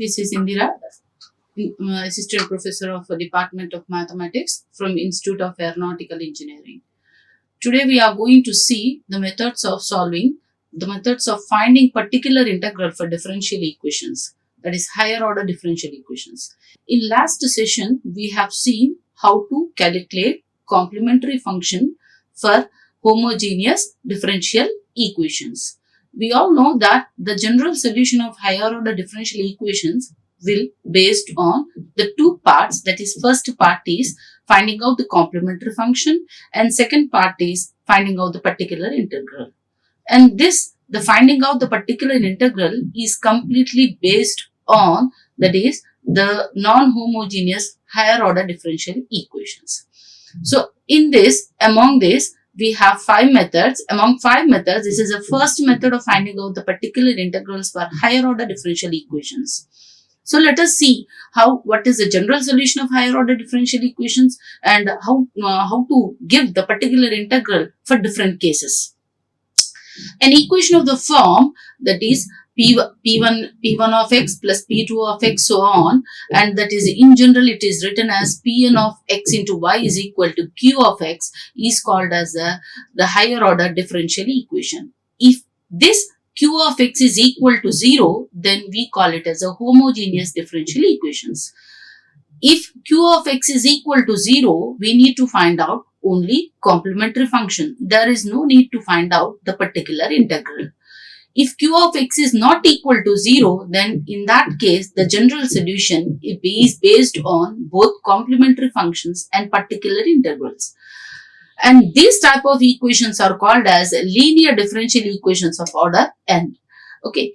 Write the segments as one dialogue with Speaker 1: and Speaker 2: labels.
Speaker 1: This is Indira, Assistant Professor of the Department of Mathematics from Institute of Aeronautical Engineering. Today we are going to see the methods of finding particular integral for differential equations, that is higher order differential equations. In last session, we have seen how to calculate complementary function for homogeneous differential equations. We all know that the general solution of higher order differential equations will based on the two parts, that is first part is finding out the complementary function and second part is finding out the particular integral. And the finding out the particular integral is completely based on, that is, the non-homogeneous higher order differential equations. So among this, we have 5 methods. Among 5 methods, this is the first method of finding out the particular integrals for higher order differential equations. So let us see what is the general solution of higher order differential equations and how to give the particular integral for different cases. An equation of the form, that is P1 of x plus P2 of x so on, and that is in general it is written as Pn of x into y is equal to Q of x, is called as the higher order differential equation. If this Q of x is equal to 0, then we call it as a homogeneous differential equations. If Q of x is equal to 0, we need to find out only complementary function. There is no need to find out the particular integral. If Q of x is not equal to 0, then in that case, the general solution is based on both complementary functions and particular integrals. And these type of equations are called as linear differential equations of order n. Okay,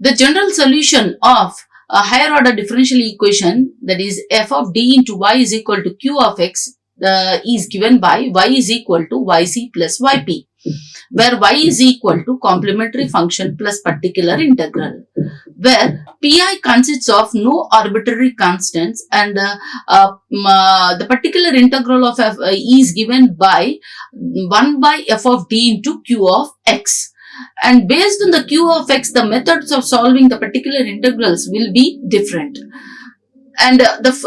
Speaker 1: the general solution of a higher order differential equation, that is f of d into y is equal to Q of x, is given by y is equal to yc plus yp, where y is equal to complementary function plus particular integral, where pi consists of no arbitrary constants and the particular integral of f is given by 1 by f of d into Q of x. And based on the Q of x, the methods of solving the particular integrals will be different. And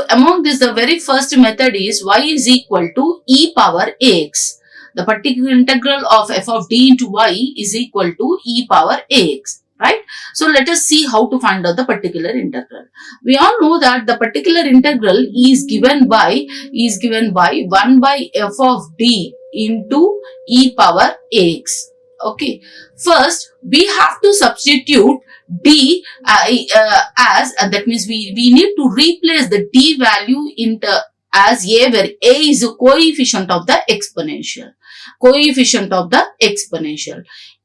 Speaker 1: among this, the very first method is y is equal to e power ax. The particular integral of f of d into y is equal to e power ax, right? So let us see how to find out the particular integral. We all know that the particular integral is given by 1 by f of d into e power ax. Okay, first we have to substitute d as that means we need to replace the d value as a, where a is a coefficient of the exponential.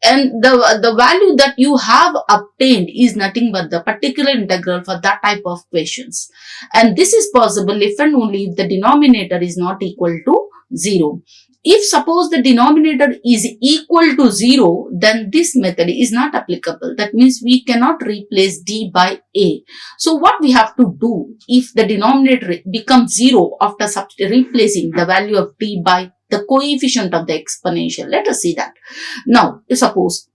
Speaker 1: And the value that you have obtained is nothing but the particular integral for that type of questions. And this is possible if and only if the denominator is not equal to 0. If suppose the denominator is equal to 0, then this method is not applicable. That means we cannot replace d by a. So what we have to do if the denominator becomes 0 after replacing the value of d by the coefficient of the exponential? Let us see that. Now, suppose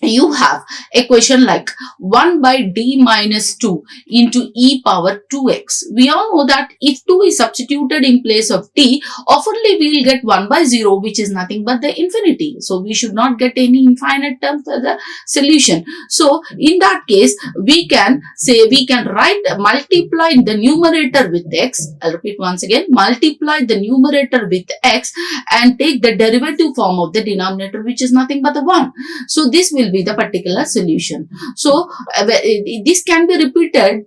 Speaker 1: you have a question like 1 by d minus 2 into e power 2x. We all know that if 2 is substituted in place of d, oftenly we will get 1 by 0, which is nothing but the infinity. So we should not get any infinite term for the solution. So in that case, we can multiply the numerator with x. I'll repeat once again, multiply the numerator with x and take the derivative form of the denominator, which is nothing but the 1. So this will be the particular solution. So this can be repeated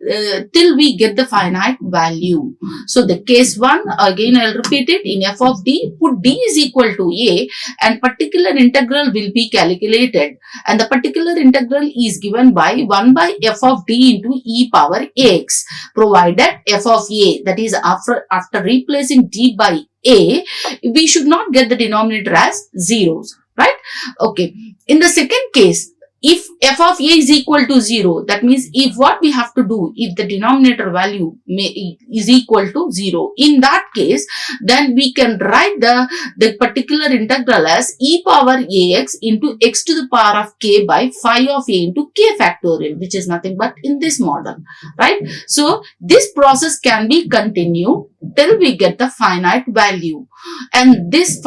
Speaker 1: till we get the finite value. So the case 1, again I'll repeat it, in f of d, put d is equal to a and particular integral will be calculated, and the particular integral is given by 1 by f of d into e power ax, provided f of a, that is after replacing d by a, we should not get the denominator as zeros, right? Okay. In the second case, if f of a is equal to 0, that means if what we have to do, if the denominator value is equal to 0, in that case, then we can write the particular integral as e power ax into x to the power of k by phi of a into k factorial, which is nothing but in this model, right? So this process can be continued till we get the finite value, and this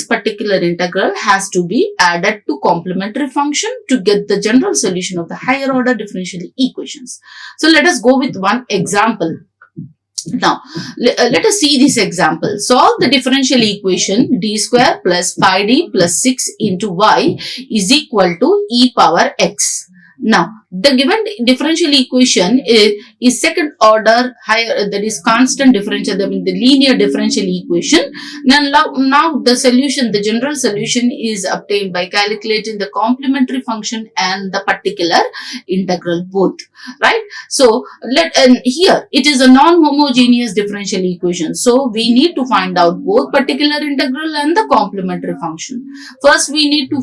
Speaker 1: particular integral has to be added to complementary function to get the general solution of the higher order differential equations. So let us go with one example. Now, let us see this example. Solve the differential equation d square plus 5d plus 6 into y is equal to e power x. Now, the given differential equation is second order higher, that is constant differential, I mean the linear differential equation. Now the solution, the general solution is obtained by calculating the complementary function and the particular integral both, right? So, here it is a non-homogeneous differential equation. So, we need to find out both particular integral and the complementary function. First, we need to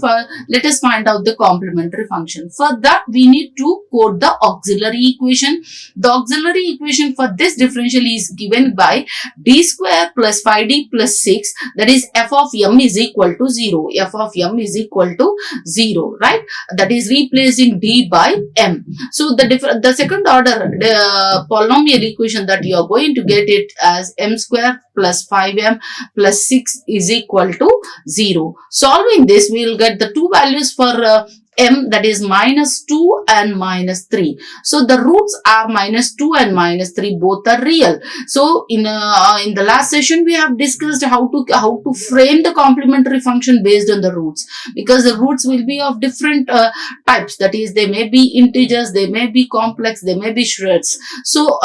Speaker 1: let us find out the complementary function. For that, we need to quote the auxiliary equation. The auxiliary equation for this differential is given by d square plus 5d plus 6, that is f of m is equal to 0. F of m is equal to 0, right? That is replacing d by m. So the second order polynomial equation that you are going to get it as m square plus 5m plus 6 is equal to 0. Solving this, we will get the two values for m, that is minus 2 and minus 3. So the roots are minus 2 and minus 3, both are real. So in the last session we have discussed how to frame the complementary function based on the roots, because the roots will be of different types, that is they may be integers, they may be complex, they may be shreds. So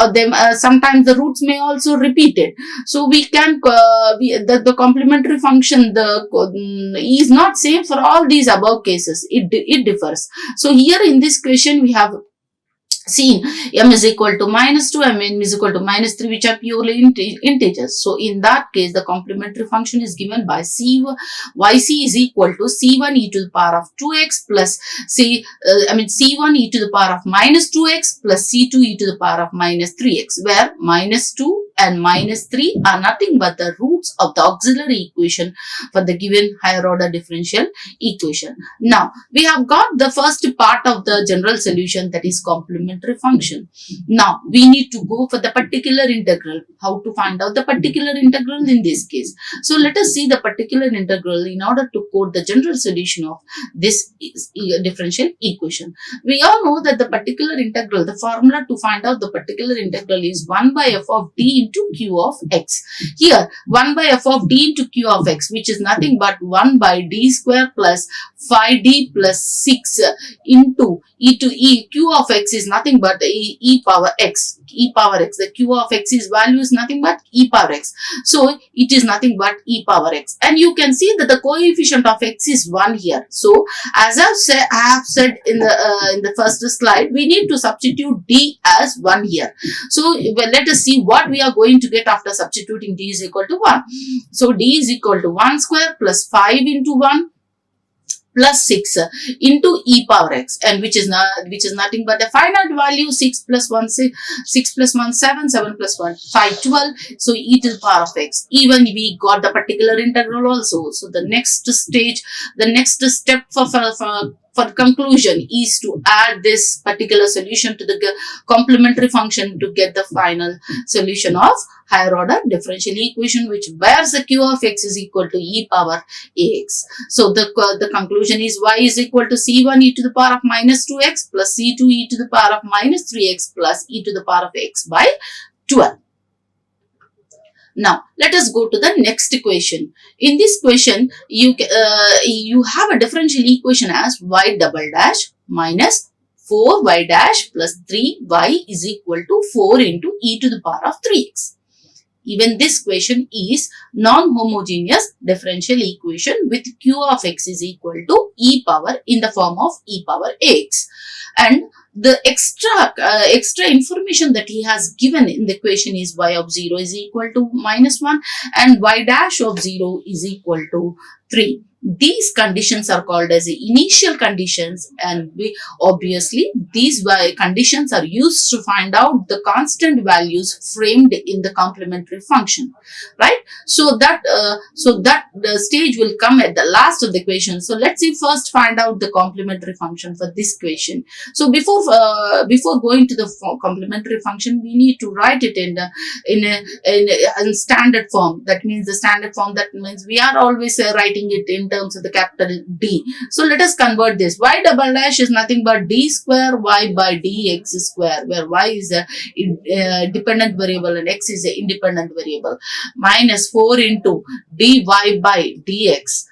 Speaker 1: sometimes the roots may also repeat it. So we can the complementary function is not same for all these above cases. It differs. So here in this question we have seen m is equal to minus 2 and m is equal to minus 3, which are purely integers. So in that case, the complementary function is given by yc is equal to c1 e to the power of 2x plus c1 e to the power of minus 2x plus c2 e to the power of minus 3x, where minus 2 and minus 3 are nothing but the roots of the auxiliary equation for the given higher order differential equation. Now, we have got the first part of the general solution, that is complementary function. Now, we need to go for the particular integral. How to find out the particular integral in this case? So, let us see the particular integral in order to quote the general solution of this differential equation. We all know that the particular integral, the formula to find out the particular integral is 1 by f of d into q of x. Here, 1 by f of d into q of x, which is nothing but 1 by d square plus 5d plus 6 into e to e. Q of x is nothing but e power x. E power x. The q of x's value is nothing but e power x. So, it is nothing but e power x. And you can see that the coefficient of x is 1 here. So, as I have said in the first slide, we need to substitute d as 1 here. So, let us see what we are going to get after substituting d is equal to 1. So, d is equal to 1 square plus 5 into 1 plus 6 into e power x, and which is nothing but the finite value 6 plus 1 7, 7 plus 1 5 12. So e to the power of x. Even we got the particular integral also. So the next stage, the next step for conclusion is to add this particular solution to the complementary function to get the final solution of higher order differential equation, which bears the q of x is equal to e power ax. So the conclusion is y is equal to c1 e to the power of minus 2x plus c2 e to the power of minus 3x plus e to the power of x by 12. Now, let us go to the next equation. In this equation, you have a differential equation as y double dash minus 4y dash plus 3y is equal to 4 into e to the power of 3x. Even this equation is non-homogeneous differential equation with q of x is equal to e power in the form of e power x. And the extra information that he has given in the equation is y of 0 is equal to minus 1 and y dash of 0 is equal to 3. these conditions are called as initial conditions, and obviously these conditions are used to find out the constant values framed in the complementary function, right? So that the stage will come at the last of the equation. So let's see, first find out the complementary function for this equation. So before going to the complementary function, we need to write it in standard form. That means the standard form, that means we are always writing it in terms of the capital D. So let us convert this. Y double dash is nothing but d square y by dx square, where y is a dependent variable and x is an independent variable, minus 4 into dy by dx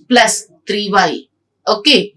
Speaker 1: plus 3y, okay,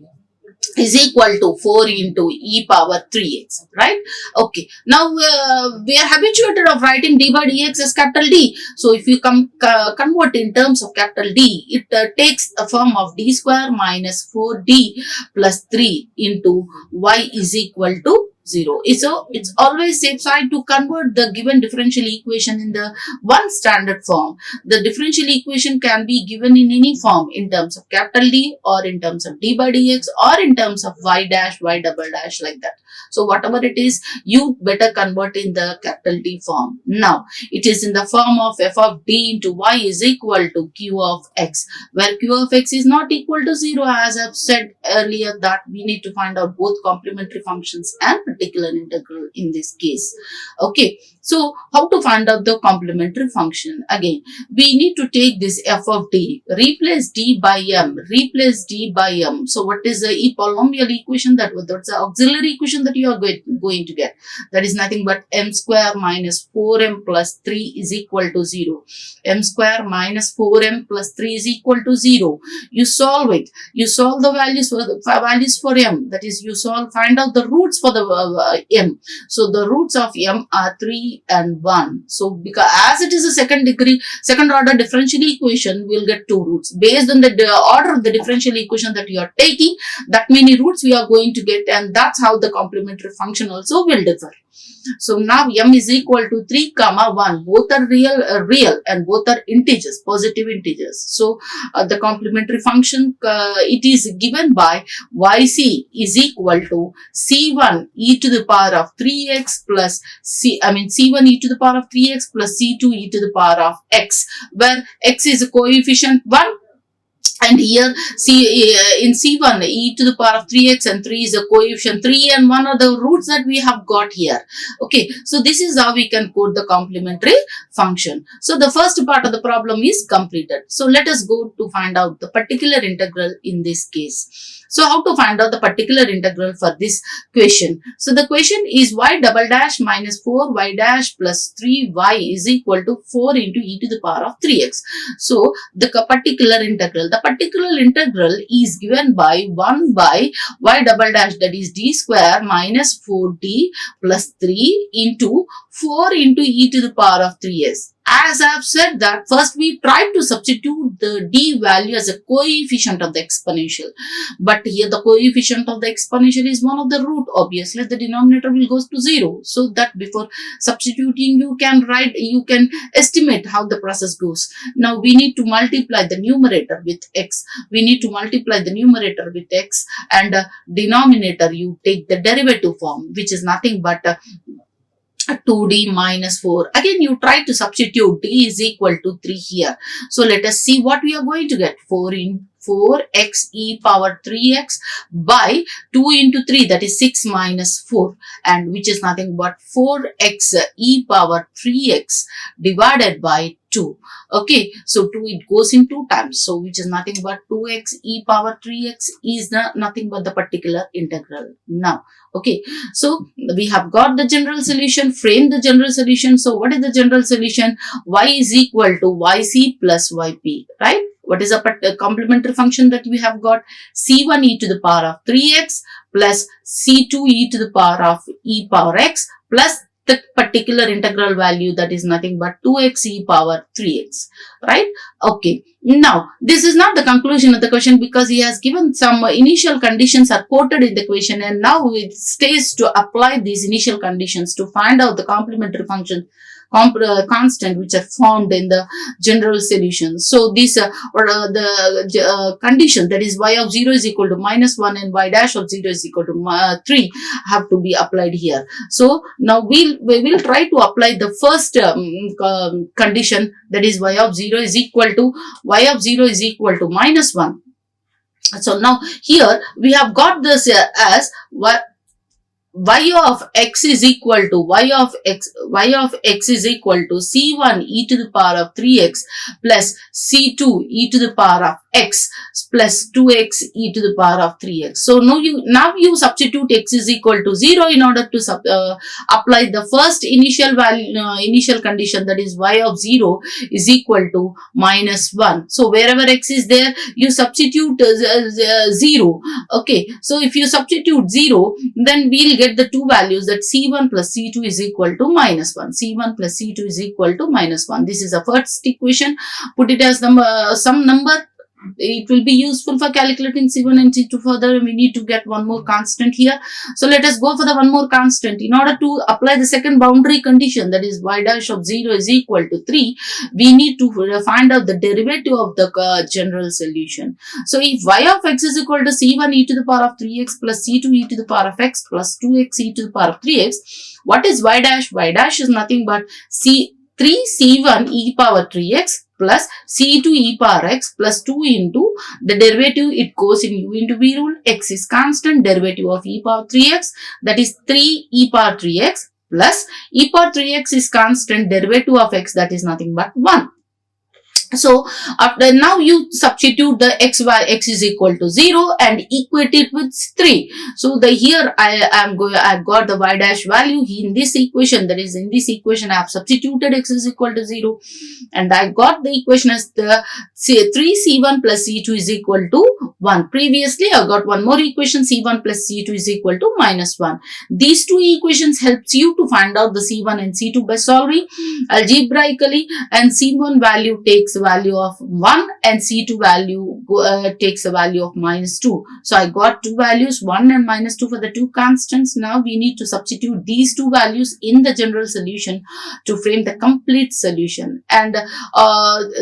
Speaker 1: is equal to 4 into e power 3x, right? Okay, now we are habituated of writing d by dx as capital D. So if you convert in terms of capital D, it takes a form of d square minus 4d plus 3 into y is equal to 0. So it's always safe side to convert the given differential equation in the one standard form. The differential equation can be given in any form, in terms of capital D, or in terms of d by dx, or in terms of y dash, y double dash, like that. So whatever it is, you better convert in the capital D form. Now it is in the form of f of d into y is equal to q of x, where q of x is not equal to 0, as I've said earlier that we need to find out both complementary functions and particular integral in this case. Okay, so how to find out the complementary function? Again, we need to take this f of d, replace d by m, replace d by m. So what is the polynomial equation? That's the auxiliary equation that you are going to get. That is nothing but m square minus 4m plus 3 is equal to 0. M square minus 4m plus 3 is equal to 0. You solve it. You solve the values for m. That is, you find out the roots for the m. So the roots of m are 3 and 1. So because as it is a second order differential equation, we'll get 2 roots. Based on the order of the differential equation that you are taking, that many roots we are going to get, and that's how the complementary function also will differ. So now m is equal to 3 comma 1. Both are real and both are integers, positive integers. So the complementary function, it is given by yc is equal to c1 e to the power of 3x plus c1 e to the power of 3x plus c2 e to the power of x, where x is a coefficient 1. And here in C1 e to the power of 3x and 3 is a coefficient 3, and 1 are the roots that we have got here. Okay, so this is how we can code the complementary function. So the first part of the problem is completed. So let us go to find out the particular integral in this case. So how to find out the particular integral for this question? So the question is y double dash minus 4y dash plus 3y is equal to 4 into e to the power of 3x. So the particular integral is given by 1 by y double dash, that is d square minus 4d plus 3 into 4 into e to the power of 3s. As I have said that first we tried to substitute the d value as a coefficient of the exponential, but here the coefficient of the exponential is one of the root. Obviously the denominator will go to 0, so that before substituting you can estimate how the process goes. Now we need to multiply the numerator with x, and denominator you take the derivative form, which is nothing but 2d minus 4. Again you try to substitute d is equal to 3 here. So let us see what we are going to get. 4x e power 3x by 2 into 3, that is 6 minus 4, and which is nothing but 4x e power 3x divided by 2. Okay, so 2 it goes in 2 times, so which is nothing but 2x e power 3x is nothing but the particular integral. Now okay, so we have got the general solution, frame the general solution. So what is the general solution? Y is equal to yc plus yp, right? What is a complementary function that we have got? C1 e to the power of 3x plus C2 e to the power of e power x plus the particular integral value, that is nothing but 2x e power 3x, right? Okay, now this is not the conclusion of the question, because he has given some initial conditions are quoted in the question, and now it stays to apply these initial conditions to find out the complementary constant which are formed in the general solution. So these the condition, that is y of 0 is equal to -1 and y dash of 0 is equal to 3 have to be applied here. So now we will try to apply the first condition, that is y of 0 is equal to -1. So now here we have got this as y of x is equal to c1 e to the power of 3x plus c2 e to the power of x plus 2x e to the power of 3x. So now you substitute x is equal to 0 in order to apply the first initial value, initial condition, that is y of 0 is equal to -1. So wherever x is there, you substitute 0. Okay, so if you substitute 0, then we'll get the two values, that c1 plus c2 is equal to -1. c1 plus c2 is equal to -1. This is the first equation. Put it as some number. It will be useful for calculating c1 and c2 further. We need to get one more constant here. So let us go for the one more constant. In order to apply the second boundary condition, that is y dash of 0 is equal to 3, we need to find out the derivative of the general solution. So if y of x is equal to c1 e to the power of 3x plus c2 e to the power of x plus 2x e to the power of 3x, what is y dash? Y dash is nothing but 3c1 e power 3x plus c2 e power x plus 2 into the derivative, it goes in u into v rule. X is constant, derivative of e power 3x, that is 3 e power 3x plus e power 3x is constant, derivative of x, that is nothing but 1. So after now you substitute the x is equal to 0 and equate it with 3. So here I've got the y dash value in this equation, that is in this equation I have substituted x is equal to 0 and I got the equation as the 3c1 plus c2 is equal to 1. Previously I got one more equation, c1 plus c2 is equal to -1. These two equations helps you to find out the c1 and c2 by solving algebraically, and c1 value takes value of 1 and c2 value takes a value of -2. So I got two values, 1 and -2 for the two constants. Now we need to substitute these two values in the general solution to frame the complete solution, and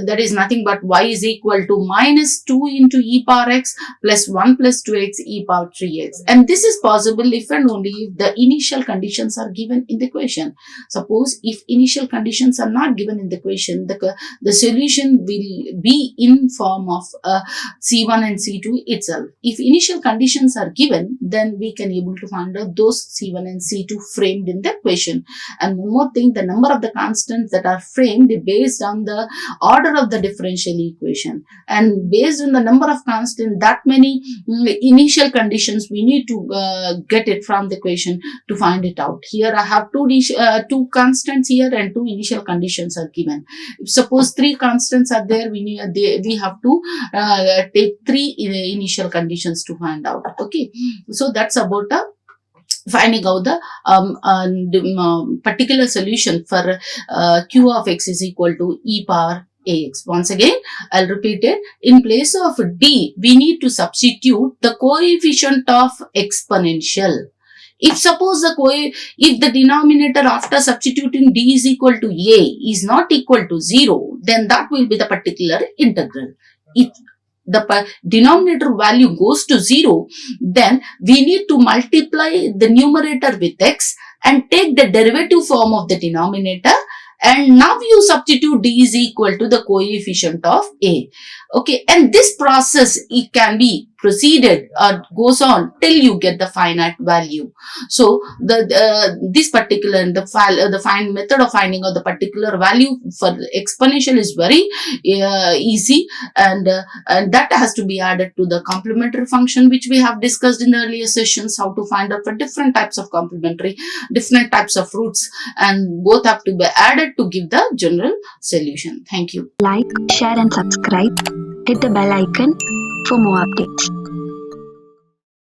Speaker 1: that is nothing but y is equal to -2 into e power x plus 1 plus 2x e power 3x, and this is possible if and only if the initial conditions are given in the question. Suppose if initial conditions are not given in the question, the solution will be in form of c1 and c2 itself. If initial conditions are given, then we can able to find out those c1 and c2 framed in the question. And one more thing, the number of the constants that are framed based on the order of the differential equation, and based on the number of constants, that many initial conditions we need to get it from the equation to find it out. Here I have two constants here and two initial conditions are given. If suppose three constants are there, we have to take three initial conditions to find out. Okay, so that's about finding out the particular solution for q of x is equal to e power ax. Once again, I'll repeat it. In place of d, we need to substitute the coefficient of exponential. If suppose if the denominator after substituting d is equal to a is not equal to 0, then that will be the particular integral. If the denominator value goes to 0, then we need to multiply the numerator with x and take the derivative form of the denominator, and now you substitute d is equal to the coefficient of a. Okay, and this process, it can be proceeded or goes on till you get the finite value. So this particular the method of finding out the particular value for exponential is very easy, and that has to be added to the complementary function, which we have discussed in the earlier sessions, how to find out for different types of complementary, different types of roots, and both have to be added to give the general solution. Thank you.
Speaker 2: Like, share and subscribe. Hit the bell icon for more updates.